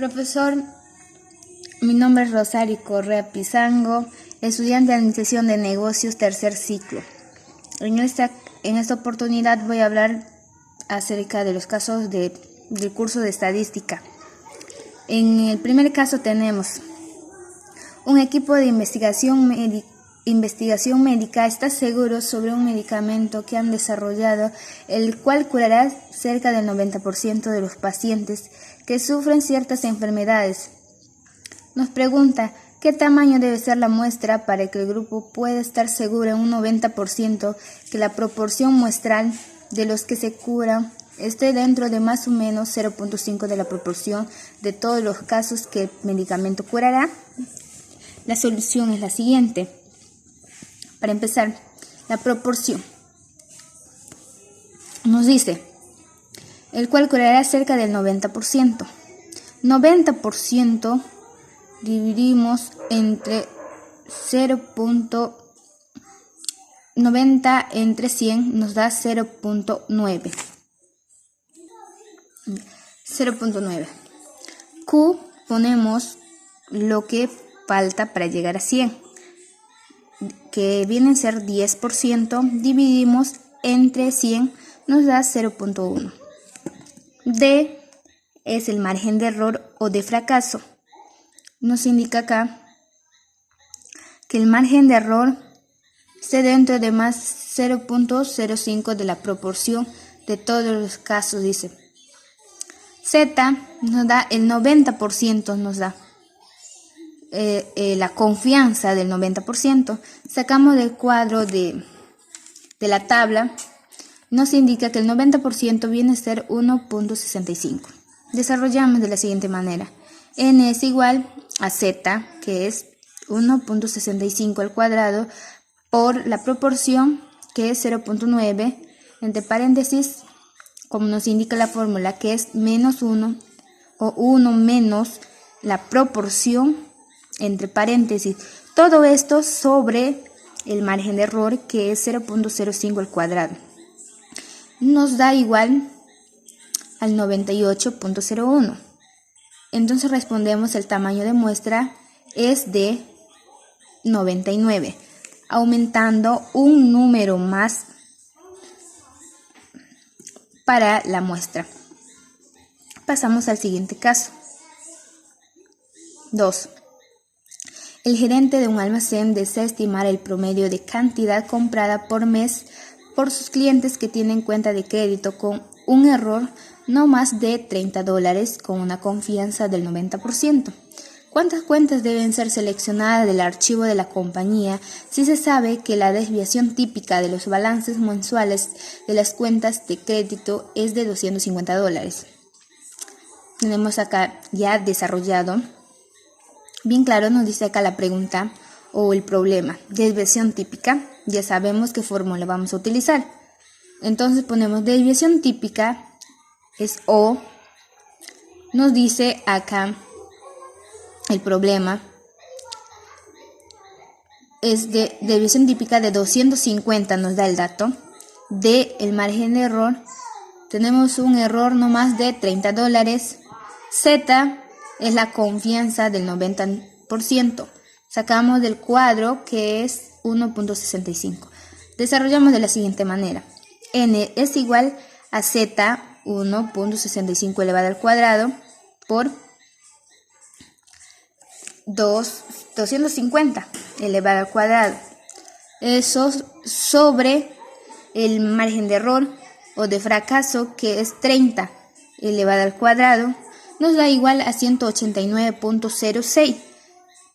Profesor, mi nombre es Rosario Correa Pizango, estudiante de Administración de Negocios, tercer ciclo. En esta oportunidad voy a hablar acerca de los casos del curso de estadística. En el primer caso tenemos un equipo de investigación médica está seguro sobre un medicamento que han desarrollado, el cual curará cerca del 90% de los pacientes que sufren ciertas enfermedades. Nos pregunta, ¿qué tamaño debe ser la muestra para que el grupo pueda estar seguro en un 90% que la proporción muestral de los que se curan esté dentro de más o menos 0.5 de la proporción de todos los casos que el medicamento curará? La solución es la siguiente. Para empezar, la proporción nos dice, el cual curará cerca del 90%. 90% dividimos entre 0.90 entre 100 nos da 0.9. 0.9. Q ponemos lo que falta para llegar a 100, que viene a ser 10%, dividimos entre 100 nos da 0.1. D es el margen de error o de fracaso. Nos indica acá que el margen de error esté dentro de más 0.05 de la proporción de todos los casos, dice. Z nos da el 90%, nos da la confianza del 90%. Sacamos del cuadro de la tabla, nos indica que el 90% viene a ser 1.65. Desarrollamos de la siguiente manera. N es igual a Z, que es 1.65 al cuadrado, por la proporción, que es 0.9, entre paréntesis, como nos indica la fórmula, que es menos 1, o 1 menos la proporción, entre paréntesis. Todo esto sobre el margen de error, que es 0.05 al cuadrado. Nos da igual al 98.01. Entonces respondemos, el tamaño de muestra es de 99, aumentando un número más para la muestra. Pasamos al siguiente caso. 2. El gerente de un almacén desea estimar el promedio de cantidad comprada por mes por sus clientes que tienen cuenta de crédito con un error no más de $30 con una confianza del 90%. ¿Cuántas cuentas deben ser seleccionadas del archivo de la compañía si se sabe que la desviación típica de los balances mensuales de las cuentas de crédito es de $250? Tenemos acá ya desarrollado. Bien claro, nos dice acá la pregunta o el problema. Desviación típica, ya sabemos qué fórmula vamos a utilizar. Entonces ponemos desviación típica es O. Nos dice acá el problema es de desviación típica de 250, nos da el dato. De el margen de error, tenemos un error no más de $30. Z es la confianza del 90%. Sacamos del cuadro, que es 1.65. Desarrollamos de la siguiente manera. N es igual a Z 1.65 elevado al cuadrado por 250 elevado al cuadrado. Eso sobre el margen de error o de fracaso, que es 30 elevado al cuadrado, nos da igual a 189.06.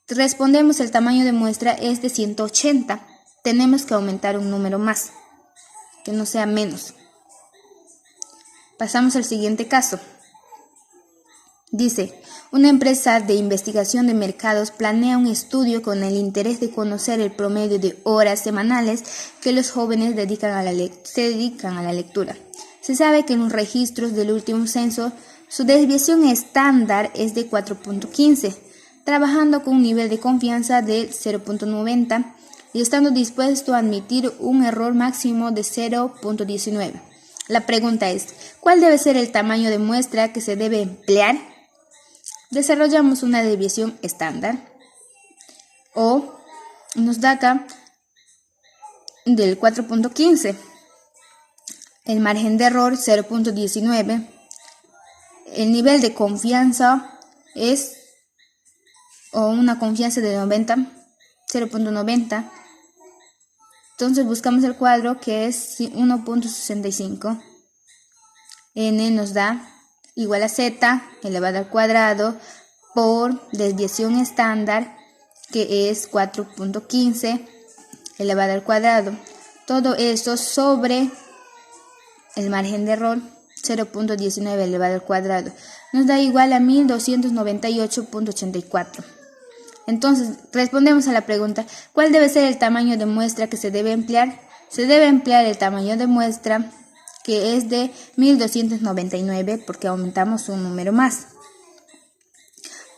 Respondemos, el tamaño de muestra es de 180. Tenemos que aumentar un número más, que no sea menos. Pasamos al siguiente caso. Dice, una empresa de investigación de mercados planea un estudio con el interés de conocer el promedio de horas semanales que los jóvenes se dedican a la lectura. Se sabe que en los registros del último censo, su desviación estándar es de 4.15, trabajando con un nivel de confianza de 0.90 y estando dispuesto a admitir un error máximo de 0.19. La pregunta es, ¿cuál debe ser el tamaño de muestra que se debe emplear? Desarrollamos una desviación estándar o nos da acá del 4.15, el margen de error 0.19, el nivel de confianza es o una confianza de 0.90. Entonces buscamos el cuadro que es 1.65. N nos da igual a z elevado al cuadrado por desviación estándar, que es 4.15 elevado al cuadrado. Todo esto sobre el margen de error 0.19 elevado al cuadrado. Nos da igual a 1298.84. Entonces, respondemos a la pregunta, ¿cuál debe ser el tamaño de muestra que se debe emplear? Se debe emplear el tamaño de muestra que es de 1299 porque aumentamos un número más.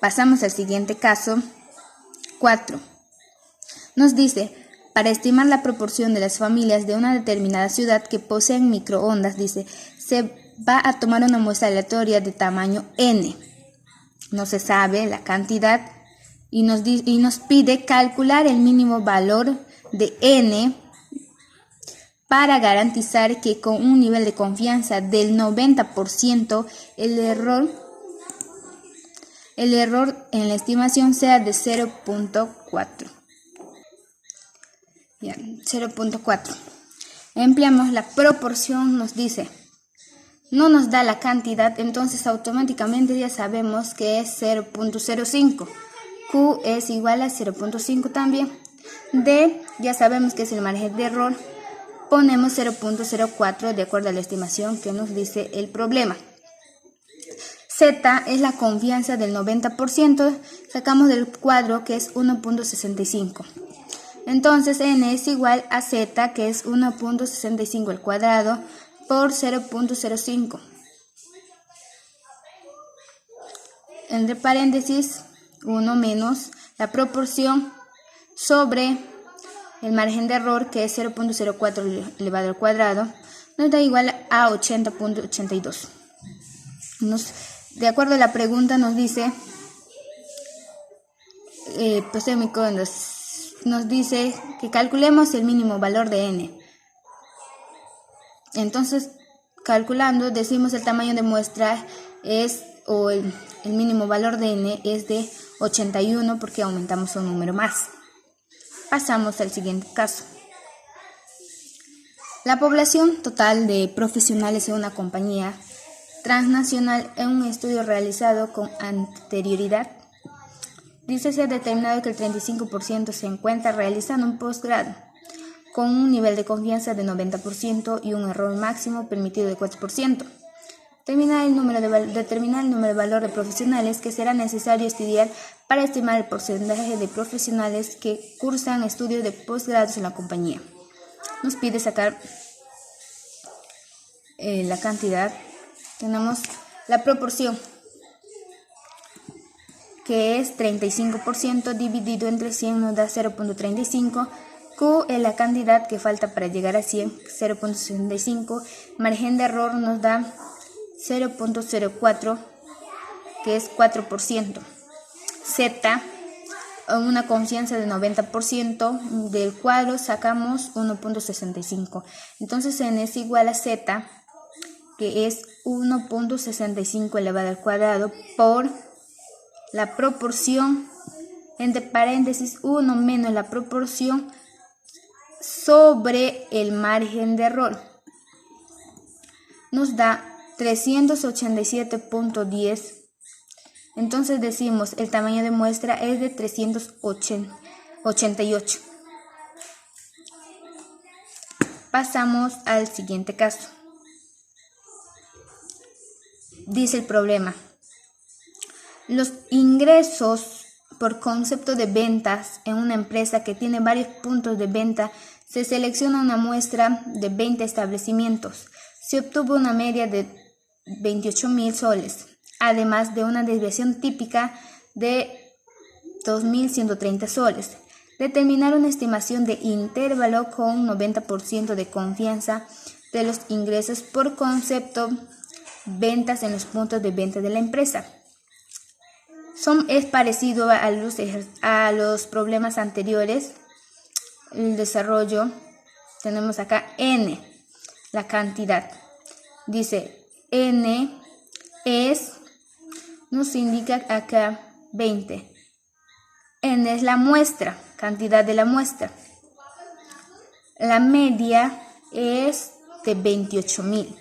Pasamos al siguiente caso, 4. Nos dice, para estimar la proporción de las familias de una determinada ciudad que poseen microondas, dice, se va a tomar una muestra aleatoria de tamaño n. No se sabe la cantidad y nos pide calcular el mínimo valor de n para garantizar que con un nivel de confianza del 90% el error en la estimación sea de 0.4. 0.4. Empleamos la proporción, nos dice, no nos da la cantidad, entonces automáticamente ya sabemos que es 0.05. Q es igual a 0.5 también. D ya sabemos que es el margen de error. Ponemos 0.04 de acuerdo a la estimación que nos dice el problema. Z es la confianza del 90%. Sacamos del cuadro que es 1.65. Entonces n es igual a z, que es 1.65 al cuadrado por 0.05. Entre paréntesis, 1 menos la proporción sobre el margen de error, que es 0.04 elevado al cuadrado, nos da igual a 80.82. De acuerdo a la pregunta nos dice, nos dice que calculemos el mínimo valor de n. Entonces, calculando, decimos el tamaño de muestra es, o el mínimo valor de n es de 81 porque aumentamos un número más. Pasamos al siguiente caso. La población total de profesionales en una compañía transnacional en un estudio realizado con anterioridad, dice se ha determinado que el 35% se encuentra realizando un posgrado con un nivel de confianza de 90% y un error máximo permitido de 4%. Determinar el número de valor de profesionales que será necesario estudiar para estimar el porcentaje de profesionales que cursan estudios de posgrados en la compañía. Nos pide sacar la cantidad. Tenemos la proporción, que es 35% dividido entre 100 nos da 0.35. Q es la cantidad que falta para llegar a 100, 0.65. Margen de error nos da 0.04, que es 4%. Z, una confianza de 90%, del cuadro sacamos 1.65. Entonces n es igual a z, que es 1.65 elevado al cuadrado por la proporción, entre paréntesis, 1 menos la proporción sobre el margen de error. Nos da 387.10. Entonces decimos el tamaño de muestra es de 388. Pasamos al siguiente caso. Dice el problema: los ingresos por concepto de ventas en una empresa que tiene varios puntos de venta, se selecciona una muestra de 20 establecimientos. Se obtuvo una media de 28.000 soles, además de una desviación típica de 2.130 soles. Determinar una estimación de intervalo con 90% de confianza de los ingresos por concepto ventas en los puntos de venta de la empresa. Es parecido a los problemas anteriores. El desarrollo, tenemos acá n, la cantidad. Dice n nos indica acá 20. N es la muestra, cantidad de la muestra. La media es de 28.000.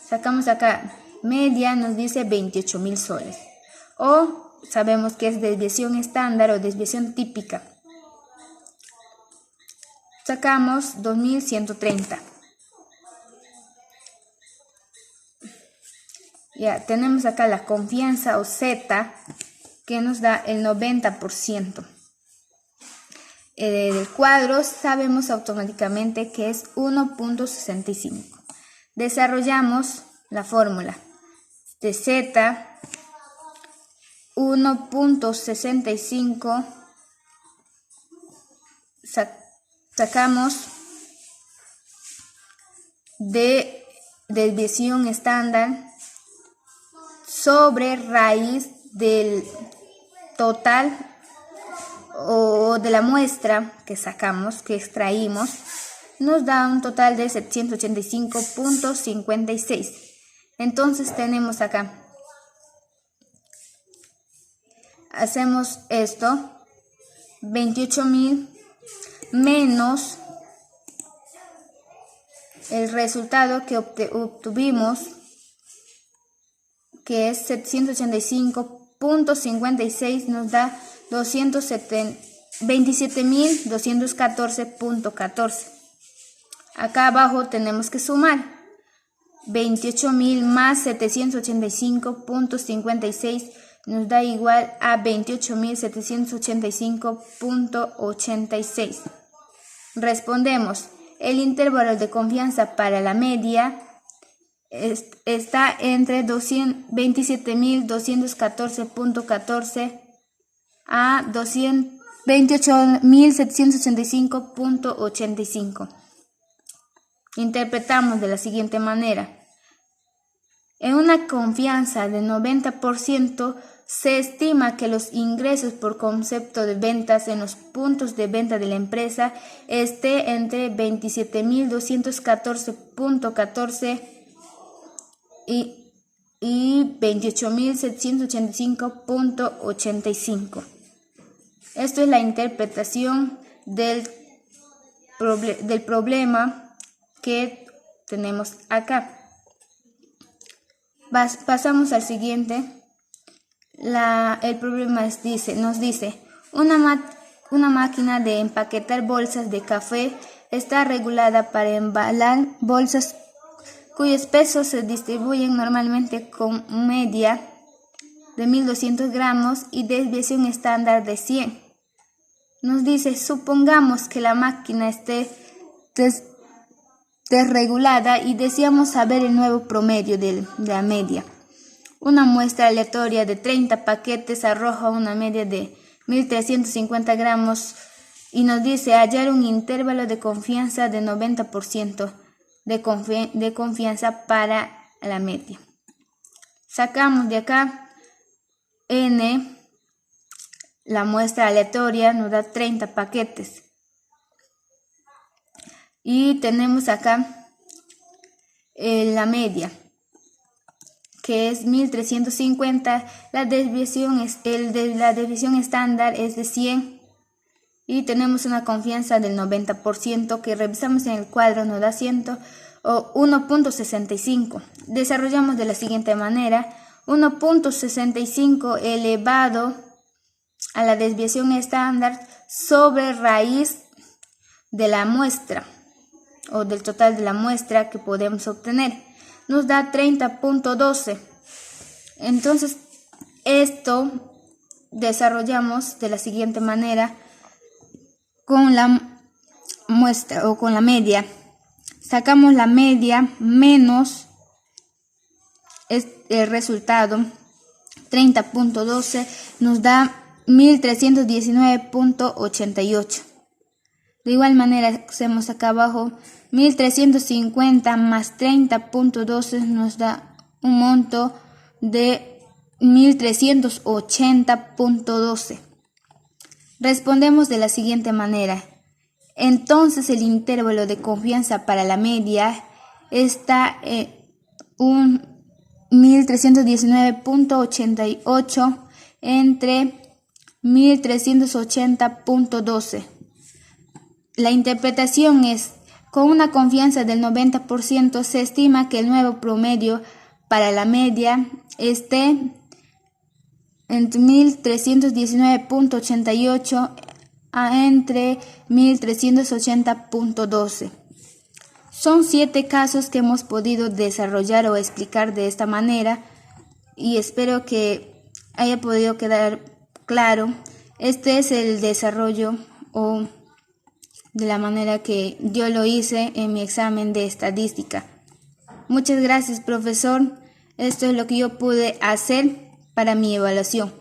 Sacamos acá, media nos dice 28.000 soles. O sabemos que es desviación estándar o desviación típica. Sacamos 2.130. Ya tenemos acá la confianza o Z, que nos da el 90%. Del cuadro sabemos automáticamente que es 1.65. Desarrollamos la fórmula de Z 1.65. Sacamos de desviación estándar sobre raíz del total o de la muestra que sacamos, que extraímos, nos da un total de 785.56. Entonces tenemos acá, hacemos esto, 28.000 menos el resultado que obtuvimos, que es 785.56, nos da 27.214.14. Acá abajo tenemos que sumar 28.000 más 785.56 nos da igual a 28.785.86. Respondemos, el intervalo de confianza para la media está entre 27.214.14 a 28.785.85. Interpretamos de la siguiente manera. En una confianza de 90%, se estima que los ingresos por concepto de ventas en los puntos de venta de la empresa esté entre 27.214.14 y 28.785.85. Esto es la interpretación del problema que tenemos acá. Pasamos al siguiente. El problema nos dice, una máquina de empaquetar bolsas de café está regulada para embalar bolsas cuyos pesos se distribuyen normalmente con media de 1.200 gramos y desviación estándar de 100. Nos dice, supongamos que la máquina esté desregulada y deseamos saber el nuevo promedio de la media. Una muestra aleatoria de 30 paquetes arroja una media de 1.350 gramos y nos dice hallar un intervalo de confianza de 90% de confianza para la media. Sacamos de acá N, la muestra aleatoria nos da 30 paquetes. Y tenemos acá la media, que es 1.350, la desviación estándar es de 100 y tenemos una confianza del 90% que revisamos en el cuadro nos da 1.65. Desarrollamos de la siguiente manera, 1.65 elevado a la desviación estándar sobre raíz de la muestra o del total de la muestra que podemos obtener. Nos da 30.12. Entonces, esto desarrollamos de la siguiente manera con la muestra o con la media. Sacamos la media menos el resultado, 30.12, nos da 1.319.88. De igual manera, hacemos acá abajo 1.350 más 30.12 nos da un monto de 1380.12. Respondemos de la siguiente manera. Entonces el intervalo de confianza para la media está en un 1319.88 entre 1380.12. La interpretación es: con una confianza del 90% se estima que el nuevo promedio para la media esté entre 1319.88 entre 1380.12. Son 7 casos que hemos podido desarrollar o explicar de esta manera y espero que haya podido quedar claro. Este es el desarrollo o de la manera que yo lo hice en mi examen de estadística. Muchas gracias, profesor. Esto es lo que yo pude hacer para mi evaluación.